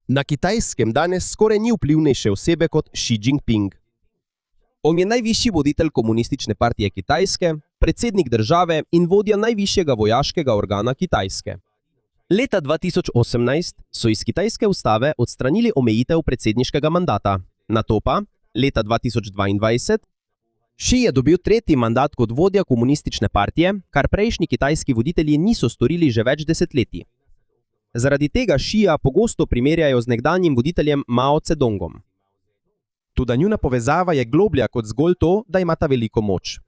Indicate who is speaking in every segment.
Speaker 1: Na Kitajskem danes skoraj ni vplivnejše osebe kot Xi Jinping. On je najvišji voditelj komunistične partije Kitajske, predsednik države in vodja najvišjega vojaškega organa Kitajske. Leta 2018 so iz kitajske ustave odstranili omejitev predsedniškega mandata. Nato pa, leta 2022, Xi je dobil tretji mandat kot vodja komunistične partije, kar prejšnji kitajski voditelji niso storili že več desetletij. Zaradi tega Xija pogosto primerjajo z nekdanjim voditeljem Mao Zedongom. Toda njuna povezava je globlja kot zgolj to, da imata veliko moč.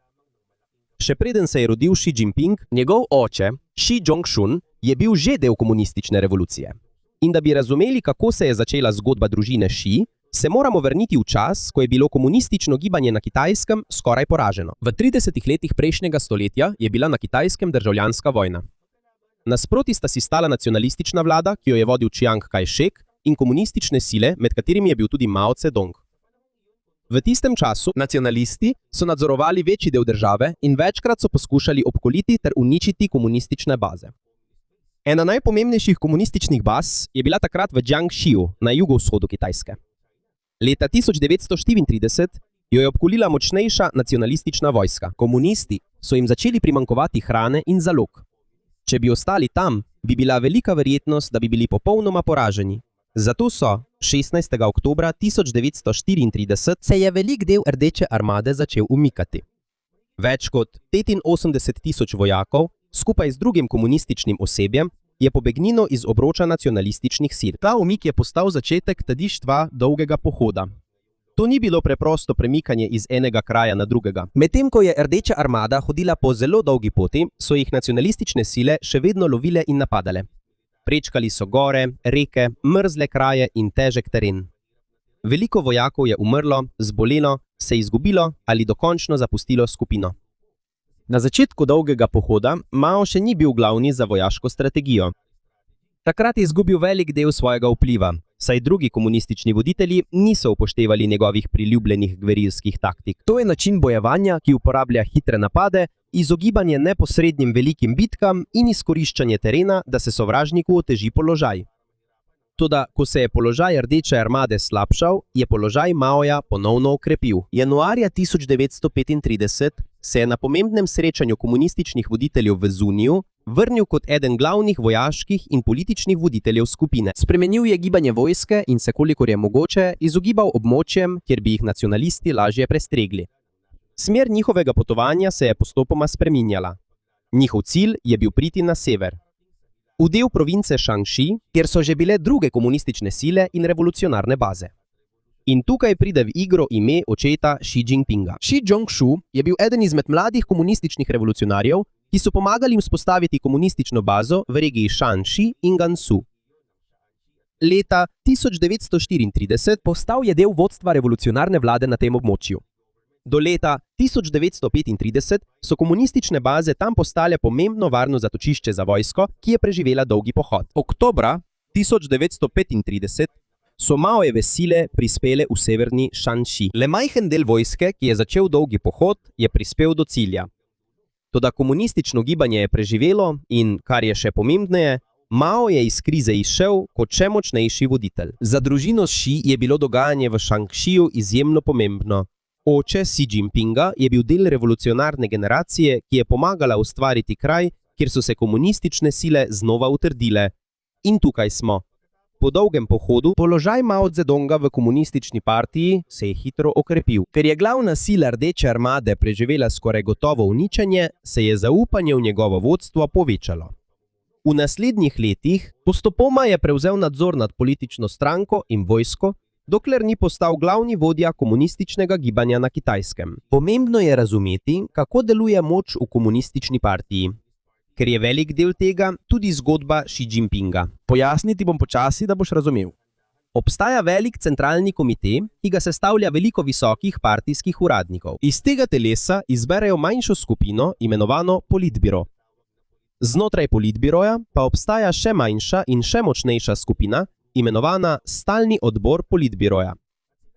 Speaker 1: Še preden se je rodil Xi Jinping, njegov oče, Xi Zhongxun, je bil že del komunistične revolucije. In da bi razumeli, kako se je začela zgodba družine Xi, se moramo vrniti v čas, ko je bilo komunistično gibanje na Kitajskem skoraj poraženo. V 30 letih prejšnjega stoletja je bila na Kitajskem državljanska vojna. Nasproti sta si stala nacionalistična vlada, ki jo je vodil Chiang Kai-shek, in komunistične sile, med katerimi je bil tudi Mao Zedong. V tistem času nacionalisti so nadzorovali večji del države in večkrat so poskušali obkoliti ter uničiti komunistične baze. Ena najpomembnejših komunističnih baz je bila takrat v Jiangxiu na jugovzhodu Kitajske. Leta 1934 jo je obkolila močnejša nacionalistična vojska. Komunisti so jim začeli primanjkovati hrane in zalog. Če bi ostali tam, bi bila velika verjetnost, da bi bili popolnoma poraženi. Zato so 16. oktobra 1934 se je velik del Rdeče armade začel umikati. Več kot 85.000 vojakov, skupaj z drugim komunističnim osebjem, je pobegnilo iz obroča nacionalističnih sil. Ta umik je postal začetek tedištva dolgega pohoda. To ni bilo preprosto premikanje iz enega kraja na drugega. Medtem ko je Rdeča armada hodila po zelo dolgi poti, so jih nacionalistične sile še vedno lovile in napadale. Prečkali so gore, reke, mrzle kraje in težek teren. Veliko vojakov je umrlo, zbolelo, se izgubilo ali dokončno zapustilo skupino. Na začetku dolgega pohoda Mao še ni bil glavni za vojaško strategijo. Takrat je izgubil velik del svojega vpliva, saj drugi komunistični voditelji niso upoštevali njegovih priljubljenih gverilskih taktik. To je način bojevanja, ki uporablja hitre napade, izogibanje neposrednim velikim bitkam in izkoriščanje terena, da se sovražniku oteži položaj. Toda, ko se je položaj Rdeče armade slabšal, je položaj Maoja ponovno okrepil. Januarja 1935 se je na pomembnem srečanju komunističnih voditeljev v Zuniju vrnil kot eden glavnih vojaških in političnih voditeljev skupine. Spremenil je gibanje vojske in se, kolikor je mogoče, izogibal območjem, kjer bi jih nacionalisti lažje prestregli. Smer njihovega potovanja se je postopoma spreminjala. Njihov cilj je bil priti na sever. V del province Shaanxi, kjer so že bile druge komunistične sile in revolucionarne baze. In tukaj pride v igro ime očeta Xi Jinpinga. Xi Zhongxu je bil eden izmed mladih komunističnih revolucionarjev, ki so pomagali vzpostaviti komunistično bazo v regiji Shaanxi in Gansu. Leta 1934 postal je del vodstva revolucionarne vlade na tem območju. Do leta 1935 so komunistične baze tam postale pomembno varno zatočišče za vojsko, ki je preživela dolgi pohod. Oktobra 1935 so Maojeve sile prispele v severni Shaanxi. Le majhen del vojske, ki je začel dolgi pohod, je prispel do cilja. Toda komunistično gibanje je preživelo in, kar je še pomembneje, Mao je iz krize izšel kot še močnejši voditelj. Za družino Xi je bilo dogajanje v Shaanxiju izjemno pomembno. Oče Xi Jinpinga je bil del revolucionarne generacije, ki je pomagala ustvariti kraj, kjer so se komunistične sile znova utrdile. In tukaj smo. Po dolgem pohodu položaj Mao Zedonga v komunistični partiji se je hitro okrepil. Ker je glavna sila Rdeče armade preživela skoraj gotovo uničenje, se je zaupanje v njegovo vodstvo povečalo. V naslednjih letih postopoma je prevzel nadzor nad politično stranko in vojsko, dokler ni postal glavni vodja komunističnega gibanja na Kitajskem. Pomembno je razumeti, kako deluje moč v komunistični partiji, ker je velik del tega tudi zgodba Xi Jinpinga. Pojasniti bom počasi, da boš razumel. Obstaja velik centralni komite, ki ga sestavlja veliko visokih partijskih uradnikov. Iz tega telesa izberejo manjšo skupino, imenovano politbiro. Znotraj politbiroja pa obstaja še manjša in še močnejša skupina, imenovana Stalni odbor politbiroja.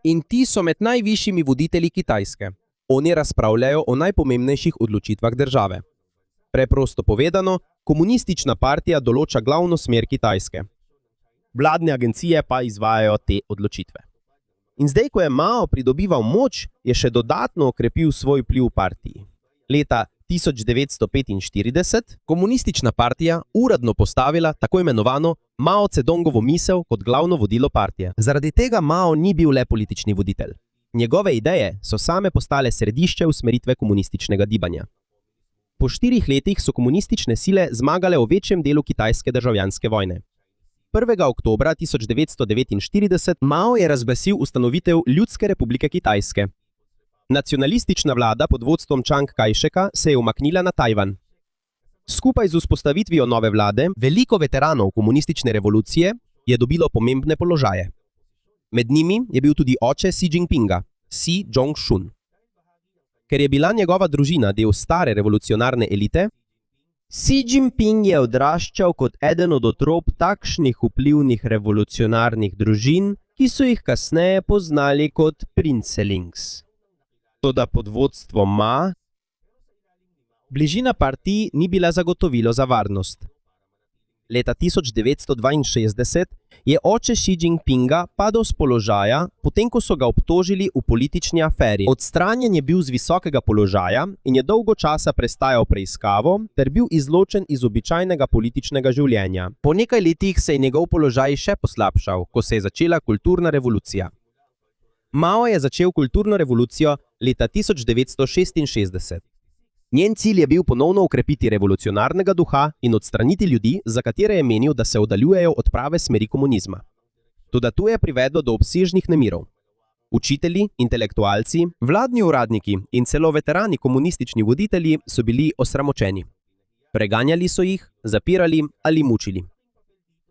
Speaker 1: In ti so med najvišjimi voditelji Kitajske. Oni razpravljajo o najpomembnejših odločitvah države. Preprosto povedano, komunistična partija določa glavno smer Kitajske. vladne agencije pa izvajajo te odločitve. In zdaj, ko je Mao pridobival moč, je še dodatno okrepil svoj vpliv v partiji. Leta 1945 komunistična partija uradno postavila tako imenovano Mao Cedongovo misel kot glavno vodilo partije. Zaradi tega Mao ni bil le politični voditelj. Njegove ideje so same postale središče usmeritve komunističnega gibanja. Po 4 letih so komunistične sile zmagale v večjem delu kitajske državljanske vojne. 1. oktobra 1949 Mao je razglasil ustanovitev Ljudske republike Kitajske. Nacionalistična vlada pod vodstvom Čang Kajšeka se je umaknila na Tajvan. Skupaj z vzpostavitvijo nove vlade, veliko veteranov komunistične revolucije je dobilo pomembne položaje. Med njimi je bil tudi oče Xi Jinpinga, Xi Zhongxun. Ker je bila njegova družina del stare revolucionarne elite, Xi Jinping je odraščal kot eden od otrok takšnih vplivnih revolucionarnih družin, ki so jih kasneje poznali kot princelings. Toda pod vodstvom Ma, bližina partiji ni bila zagotovilo za varnost. Leta 1962 je oče Xi Jinpinga padel s položaja, potem ko so ga obtožili v politični aferi. Odstranjen je bil z visokega položaja in je dolgo časa prestajal preiskavo ter bil izločen iz običajnega političnega življenja. Po nekaj letih se je njegov položaj še poslabšal, ko se je začela kulturna revolucija. Mao je začel kulturno revolucijo leta 1966. Njen cilj je bil ponovno okrepiti revolucionarnega duha in odstraniti ljudi, za katere je menil, da se oddaljujejo od prave smeri komunizma. Toda to je privedlo do obsežnih nemirov. Učitelji, intelektualci, vladni uradniki in celo veterani komunistični voditelji so bili osramočeni. Preganjali so jih, zapirali ali mučili.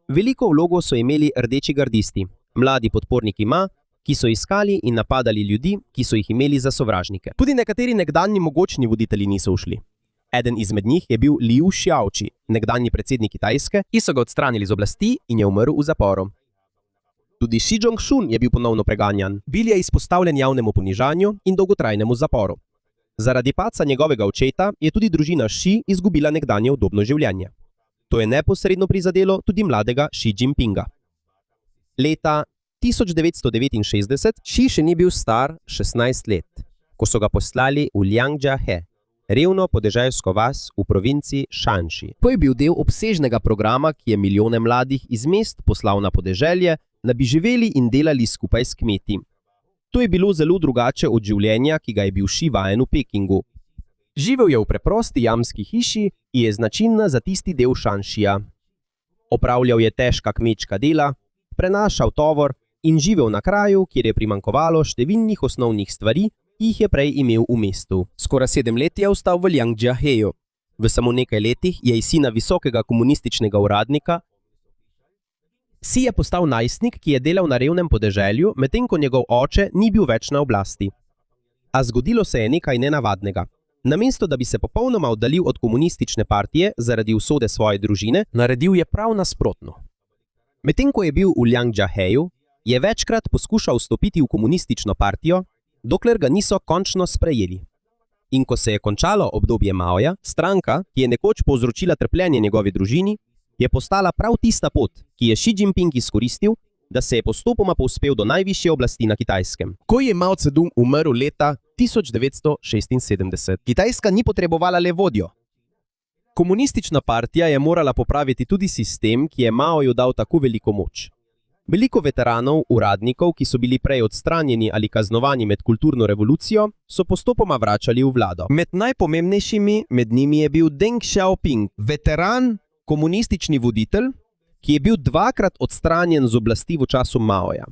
Speaker 1: Veliko vlogo so imeli rdeči gardisti, mladi podporniki Ma, ki so iskali in napadali ljudi, ki so jih imeli za sovražnike. Tudi nekateri nekdanji mogočni voditelji niso ušli. Eden izmed njih je bil Liu Xiaoqi, nekdanji predsednik Kitajske, ki so ga odstranili z oblasti in je umrl v zaporu. Tudi Xi Zhongxun je bil ponovno preganjan. Bil je izpostavljen javnemu ponižanju in dolgotrajnemu zaporu. Zaradi padca njegovega očeta je tudi družina Xi izgubila nekdanje udobno življenje. To je neposredno prizadelo tudi mladega Xi Jinpinga. Leta 1969 Xi še ni bil star 16 let, ko so ga poslali v Liangjiahe, revno podeželsko vas v provinci Shanxi. To je bil del obsežnega programa, ki je milijone mladih iz mest poslal na podeželje, da bi živeli in delali skupaj s kmeti. To je bilo zelo drugače od življenja, ki ga je bil Xi vajen v Pekingu. Živel je v preprosti jamski hiši, ki je značilna za tisti del Shanxija. Opravljal je težka kmečka dela, prenašal tovor in živel na kraju, kjer je primanjkovalo številnih osnovnih stvari, ki jih je prej imel v mestu. Skoraj 7 let je ostal v Liangjiaheju. V samo nekaj letih je iz sina visokega komunističnega uradnika Xi je postal najstnik, ki je delal na revnem podeželju, medtem ko njegov oče ni bil več na oblasti. A zgodilo se je nekaj nenavadnega. Namesto da bi se popolnoma oddaljil od komunistične partije zaradi usode svoje družine, naredil je prav nasprotno. Medtem ko je bil v Liangjiaheju, je večkrat poskušal vstopiti v komunistično partijo, dokler ga niso končno sprejeli. In ko se je končalo obdobje Maoja, stranka, ki je nekoč povzročila trpljenje njegovi družini, je postala prav tista pot, ki je Xi Jinping izkoristil, da se je postopoma povzpel do najvišje oblasti na Kitajskem. Ko je Mao Zedong umrl leta 1976, Kitajska ni potrebovala le vodjo. Komunistična partija je morala popraviti tudi sistem, ki je Maoju dal tako veliko moč. Veliko veteranov, uradnikov, ki so bili prej odstranjeni ali kaznovani med kulturno revolucijo, so postopoma vračali v vlado. Med najpomembnejšimi med njimi je bil Deng Xiaoping, veteran, komunistični voditelj, ki je bil 2-krat odstranjen z oblasti v času Maoja.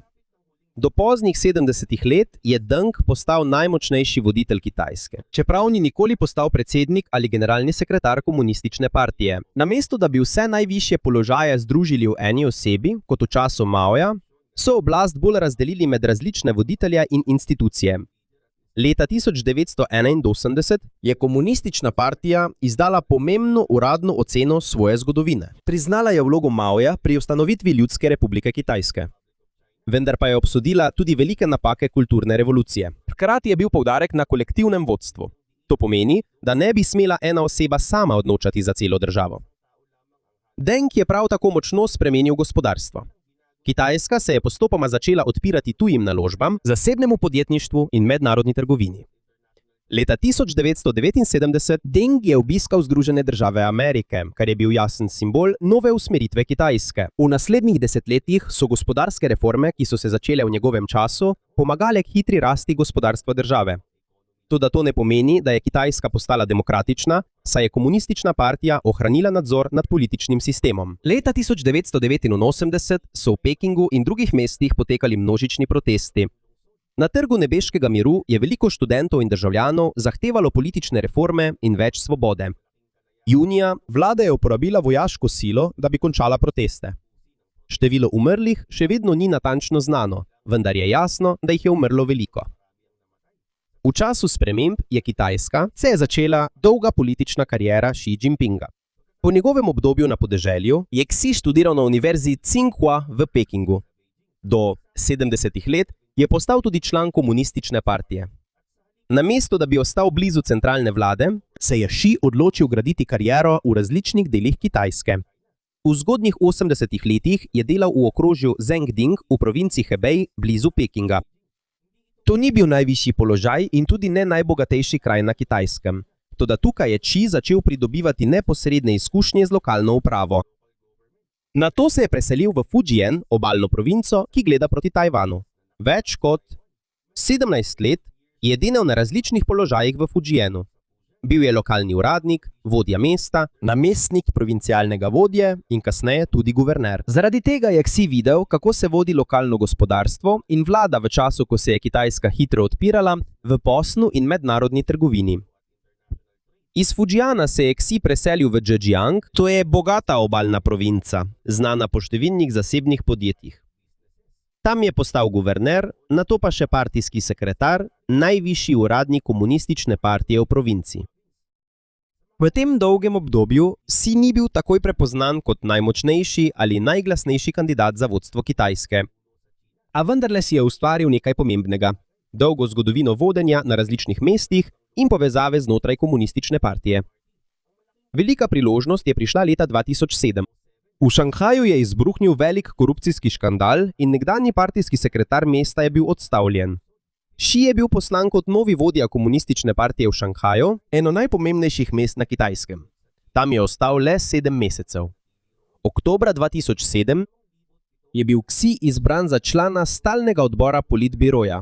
Speaker 1: Do poznih 70 let je Deng postal najmočnejši voditelj Kitajske, čeprav ni nikoli postal predsednik ali generalni sekretar komunistične partije. Namesto da bi vse najvišje položaje združili v eni osebi, kot v času Maoja, so oblast bolj razdelili med različne voditelje in institucije. Leta 1981 je komunistična partija izdala pomembno uradno oceno svoje zgodovine. Priznala je vlogo Maoja pri ustanovitvi Ljudske republike Kitajske. Vendar pa je obsodila tudi velike napake kulturne revolucije. Hkrati je bil poudarek na kolektivnem vodstvu. To pomeni, da ne bi smela ena oseba sama odločati za celo državo. Deng je prav tako močno spremenil gospodarstvo. Kitajska se je postopoma začela odpirati tujim naložbam, zasebnemu podjetništvu in mednarodni trgovini. Leta 1979 Deng je obiskal Združene države Amerike, kar je bil jasen simbol nove usmeritve Kitajske. V naslednjih desetletjih so gospodarske reforme, ki so se začele v njegovem času, pomagale k hitri rasti gospodarstva države. Toda to ne pomeni, da je Kitajska postala demokratična, saj je komunistična partija ohranila nadzor nad političnim sistemom. Leta 1989 so v Pekingu in drugih mestih potekali množični protesti. Na Trgu nebeškega miru je veliko študentov in državljanov zahtevalo politične reforme in več svobode. Junija vlada je uporabila vojaško silo, da bi končala proteste. Število umrlih še vedno ni natančno znano, vendar je jasno, da jih je umrlo veliko. V času sprememb je Kitajska se je začela dolga politična kariera Xi Jinpinga. Po njegovem obdobju na podeželju je Xi študiral na univerzi Tsinghua v Pekingu. Do 70 let je postal tudi član komunistične partije. Namesto da bi ostal blizu centralne vlade, se je Xi odločil graditi kariero v različnih delih Kitajske. V zgodnjih 80 letih je delal v okrožju Zhengding v provinci Hebei blizu Pekinga. To ni bil najvišji položaj in tudi ne najbogatejši kraj na Kitajskem. Toda tukaj je Xi začel pridobivati neposredne izkušnje z lokalno upravo. Nato se je preselil v Fujian, obalno provinco, ki gleda proti Tajvanu. Več kot 17 let je delal na različnih položajih v Fujianu. Bil je lokalni uradnik, vodja mesta, namestnik provincialnega vodje in kasneje tudi guverner. Zaradi tega je Xi videl, kako se vodi lokalno gospodarstvo in vlada v času, ko se je Kitajska hitro odpirala, v poslu in mednarodni trgovini. Iz Fujiana se je Xi preselil v Zhejiang, to je bogata obalna provinca, znana po številnih zasebnih podjetjih. Tam je postal guverner, nato pa še partijski sekretar, najvišji uradnik komunistične partije v provinci. V tem dolgem obdobju Xi ni bil takoj prepoznan kot najmočnejši ali najglasnejši kandidat za vodstvo Kitajske. A vendarle si je ustvaril nekaj pomembnega: dolgo zgodovino vodenja na različnih mestih in povezave znotraj komunistične partije. Velika priložnost je prišla leta 2007. V Šanghaju je izbruhnil velik korupcijski škandal in nekdanji partijski sekretar mesta je bil odstavljen. Xi je bil poslan kot novi vodja komunistične partije v Šanghaju, eno najpomembnejših mest na Kitajskem. Tam je ostal le 7 mesecev. Oktobra 2007 je bil Xi izbran za člana stalnega odbora politbiroja.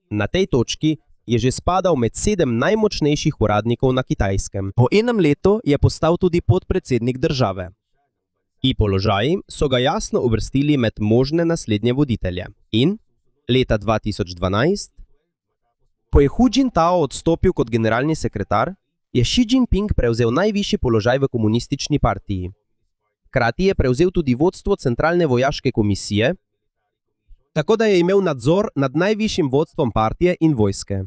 Speaker 1: Na tej točki je že spadal med 7 najmočnejših uradnikov na Kitajskem. Po enem letu je postal tudi podpredsednik države. Ti položaji so ga jasno uvrstili med možne naslednje voditelje. In leta 2012, ko je Hu Jintao odstopil kot generalni sekretar, je Xi Jinping prevzel najvišji položaj v komunistični partiji. Hkrati je prevzel tudi vodstvo centralne vojaške komisije, tako da je imel nadzor nad najvišjim vodstvom partije in vojske.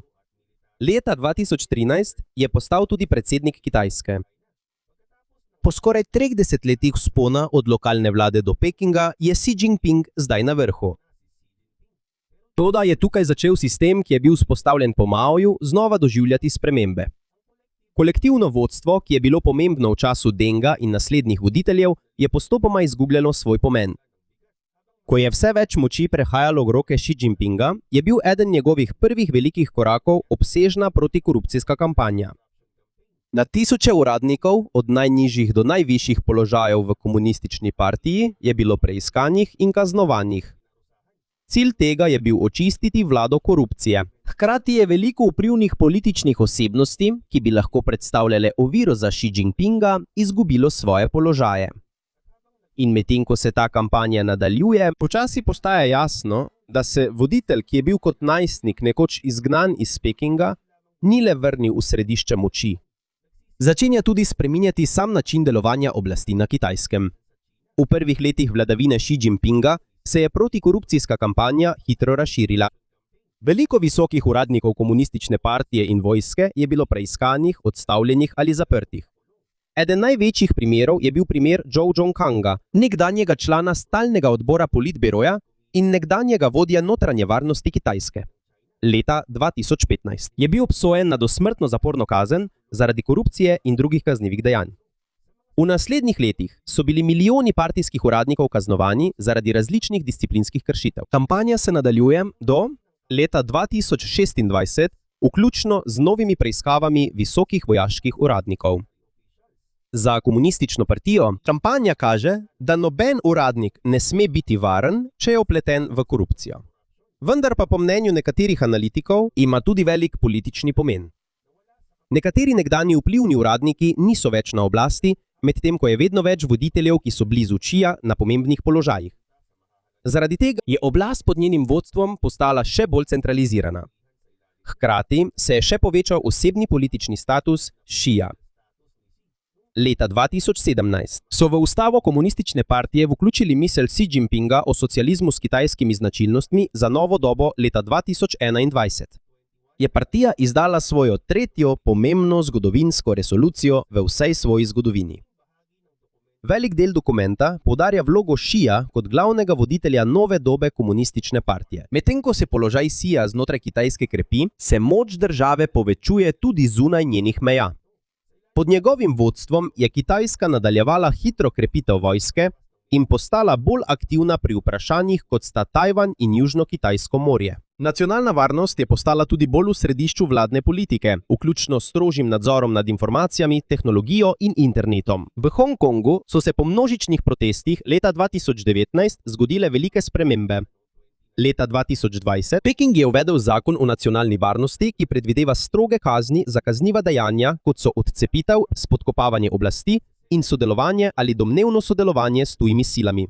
Speaker 1: Leta 2013 je postal tudi predsednik Kitajske. Po skoraj 3 desetletjih vzpona od lokalne vlade do Pekinga je Xi Jinping zdaj na vrhu. Toda je tukaj začel sistem, ki je bil vzpostavljen po Maoju, znova doživljati spremembe. Kolektivno vodstvo, ki je bilo pomembno v času Denga in naslednjih voditeljev, je postopoma izgubljalo svoj pomen. Ko je vse več moči prehajalo v roke Xi Jinpinga, je bil eden njegovih prvih velikih korakov obsežna protikorupcijska kampanja. Na tisoče uradnikov, od najnižjih do najvišjih položajev v komunistični partiji, je bilo preiskanih in kaznovanih. Cilj tega je bil očistiti vlado korupcije. Hkrati je veliko vplivnih političnih osebnosti, ki bi lahko predstavljale oviro za Xi Jinpinga, izgubilo svoje položaje. In medtem ko se ta kampanja nadaljuje, počasi postaja jasno, da se voditelj, ki je bil kot najstnik nekoč izgnan iz Pekinga, ni le vrnil v središče moči. Začenja tudi spreminjati sam način delovanja oblasti na Kitajskem. V prvih letih vladavine Xi Jinpinga se je protikorupcijska kampanja hitro razširila. Veliko visokih uradnikov komunistične partije in vojske je bilo preiskanih, odstavljenih ali zaprtih. Eden največjih primerov je bil primer Zhou Zhongkanga, nekdanjega člana stalnega odbora politbiroja in nekdanjega vodja notranje varnosti Kitajske. Leta 2015 je bil obsojen na dosmrtno zaporno kazen zaradi korupcije in drugih kaznivih dejanj. V naslednjih letih so bili milijoni partijskih uradnikov kaznovani zaradi različnih disciplinskih kršitev. Kampanja se nadaljuje do leta 2026, vključno z novimi preiskavami visokih vojaških uradnikov. Za komunistično partijo kampanja kaže, da noben uradnik ne sme biti varen, če je vpleten v korupcijo. Vendar pa po mnenju nekaterih analitikov ima tudi velik politični pomen. Nekateri nekdanji vplivni uradniki niso več na oblasti, medtem ko je vedno več voditeljev, ki so blizu Xija na pomembnih položajih. Zaradi tega je oblast pod njenim vodstvom postala še bolj centralizirana. Hkrati se je še povečal osebni politični status Xija. Leta 2017 so v ustavo komunistične partije vključili misel Xi Jinpinga o socializmu s kitajskimi značilnostmi za novo dobo leta 2021. Je partija izdala svojo tretjo pomembno zgodovinsko resolucijo v vsej svoji zgodovini. Velik del dokumenta poudarja vlogo Xija kot glavnega voditelja nove dobe komunistične partije. Medtem ko se položaj Xija znotraj Kitajske krepi, se moč države povečuje tudi zunaj njenih meja. Pod njegovim vodstvom je Kitajska nadaljevala hitro krepitev vojske in postala bolj aktivna pri vprašanjih, kot sta Tajvan in Južno-Kitajsko morje. Nacionalna varnost je postala tudi bolj v središču vladne politike, vključno s strožjim nadzorom nad informacijami, tehnologijo in internetom. V Hongkongu so se po množičnih protestih leta 2019 zgodile velike spremembe. Leta 2020 Peking je uvedel zakon o nacionalni varnosti, ki predvideva stroge kazni za kazniva dejanja, kot so odcepitev, spodkopavanje oblasti in sodelovanje ali domnevno sodelovanje s tujimi silami.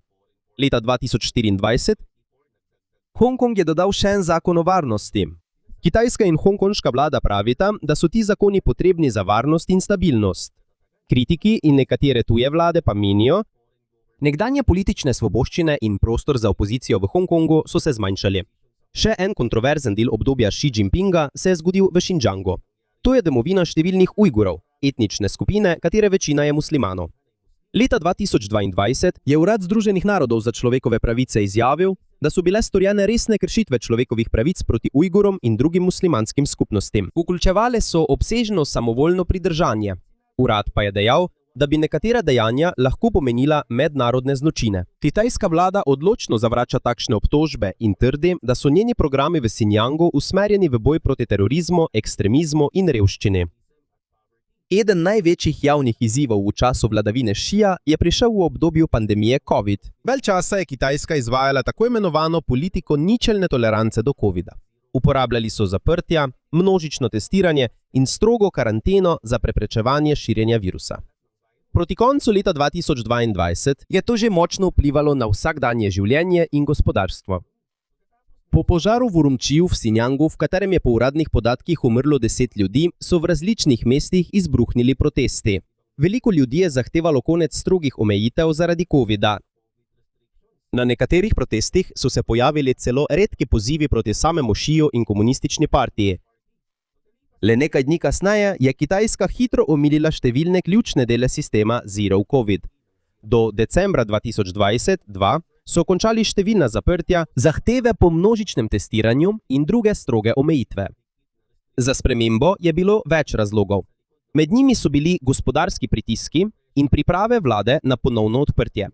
Speaker 1: Leta 2024 Hongkong je dodal še en zakon o varnosti. Kitajska in hongkonška vlada pravita, da so ti zakoni potrebni za varnost in stabilnost. Kritiki in nekatere tuje vlade pa menijo, nekdanje politične svoboščine in prostor za opozicijo v Hongkongu so se zmanjšali. Še en kontroverzen del obdobja Xi Jinpinga se je zgodil v Xinjiangu. To je domovina številnih Ujgurov, etnične skupine, katere večina je muslimanov. Leta 2022 je Urad Združenih narodov za človekove pravice izjavil, da so bile storjene resne kršitve človekovih pravic proti Ujgurom in drugim muslimanskim skupnostim. Vključevale so obsežno samovoljno pridržanje. Urad pa je dejal, da bi nekatera dejanja lahko pomenila mednarodne zločine. Kitajska vlada odločno zavrača takšne obtožbe in trdi, da so njeni programi v Xinjiangu usmerjeni v boj proti terorizmu, ekstremizmu in revščini. Eden največjih javnih izzivov v času vladavine Xija je prišel v obdobju pandemije COVID. Vel časa je Kitajska izvajala tako imenovano politiko ničelne tolerance do COVID-a. Uporabljali so zaprtja, množično testiranje in strogo karanteno za preprečevanje širjenja virusa. Proti koncu leta 2022 je to že močno vplivalo na vsakdanje življenje in gospodarstvo. Po požaru v Urumčiju v Xinjiangu, v katerem je po uradnih podatkih umrlo 10 ljudi, so v različnih mestih izbruhnili protesti. Veliko ljudi je zahtevalo konec strogih omejitev zaradi COVID-a. Na nekaterih protestih so se pojavili celo redki pozivi proti samemu Xiju in komunistični partiji. Le nekaj dni kasneje je Kitajska hitro omilila številne ključne dele sistema Zero COVID. Do decembra 2022 so končali številna zaprtja, zahteve po množičnem testiranju in druge stroge omejitve. Za spremembo je bilo več razlogov. Med njimi so bili gospodarski pritiski in priprave vlade na ponovno odprtje.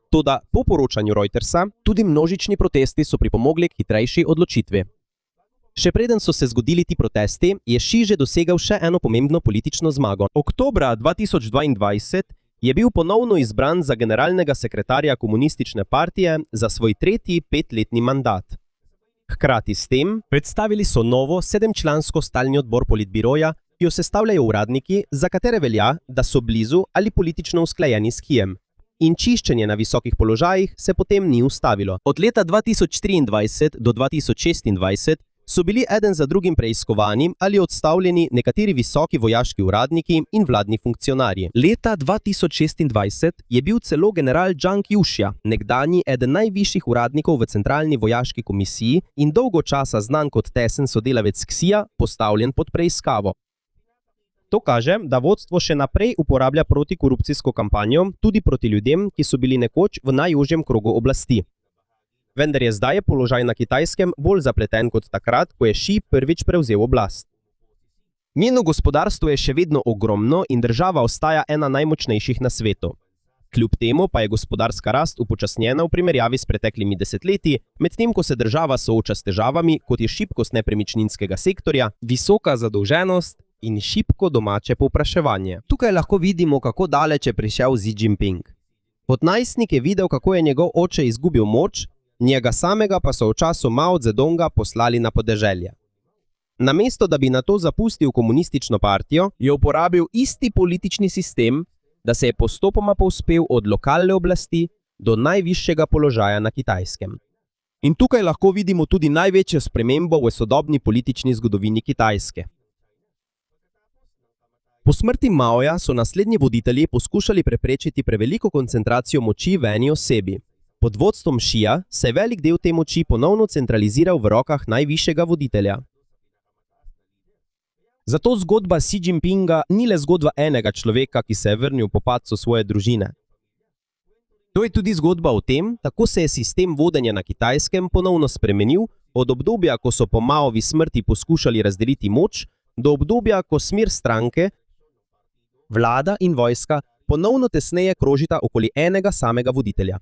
Speaker 1: Toda po poročanju Reutersa tudi množični protesti so pripomogli k hitrejši odločitvi. Še preden so se zgodili ti protesti, je Xi že dosegel še eno pomembno politično zmago. Oktobra 2022 je bil ponovno izbran za generalnega sekretarja komunistične partije za svoj tretji 5-letni mandat. Hkrati s tem predstavili so novo 7-člansko stalni odbor politbiroja, ki jo sestavljajo uradniki, za katere velja, da so blizu ali politično usklajeni s Xijem. In čiščenje na visokih položajih se potem ni ustavilo. Od leta 2023 do 2026 so bili eden za drugim preiskovani ali odstavljeni nekateri visoki vojaški uradniki in vladni funkcionarji. Leta 2026 je bil celo general Zhang Youxia, nekdanji eden najvišjih uradnikov v Centralni vojaški komisiji in dolgo časa znan kot tesen sodelavec Xija, postavljen pod preiskavo. To kaže, da vodstvo še naprej uporablja protikorupcijsko kampanjo tudi proti ljudem, ki so bili nekoč v najožjem krogu oblasti. Vendar je zdaj položaj na Kitajskem bolj zapleten kot takrat, ko je Xi prvič prevzel oblast. Njeno gospodarstvo je še vedno ogromno in država ostaja ena najmočnejših na svetu. Kljub temu pa je gospodarska rast upočasnjena v primerjavi s preteklimi desetletji, medtem ko se država sooča s težavami, kot je šibkost nepremičninskega sektorja, visoka zadolženost in šibko domače povpraševanje. Tukaj lahko vidimo, kako daleč je prišel Xi Jinping. Kot najstnik je videl, kako je njegov oče izgubil moč, njega samega pa so v času Mao Zedonga poslali na podeželje. Namesto da bi nato zapustil komunistično partijo, je uporabil isti politični sistem, da se je postopoma povzpel od lokalne oblasti do najvišjega položaja na Kitajskem. In tukaj lahko vidimo tudi največjo spremembo v sodobni politični zgodovini Kitajske. Po smrti Maoja so naslednji voditelji poskušali preprečiti preveliko koncentracijo moči v eni osebi. Pod vodstvom Xija se je velik del te moči ponovno centraliziral v rokah najvišjega voditelja. Zato zgodba Xi Jinpinga ni le zgodba enega človeka, ki se je vrnil po padcu svoje družine. To je tudi zgodba o tem, kako se je sistem vodenja na Kitajskem ponovno spremenil od obdobja, ko so po Maovi smrti poskušali razdeliti moč, do obdobja, ko smer stranke, vlada in vojska ponovno tesneje krožita okoli enega samega voditelja.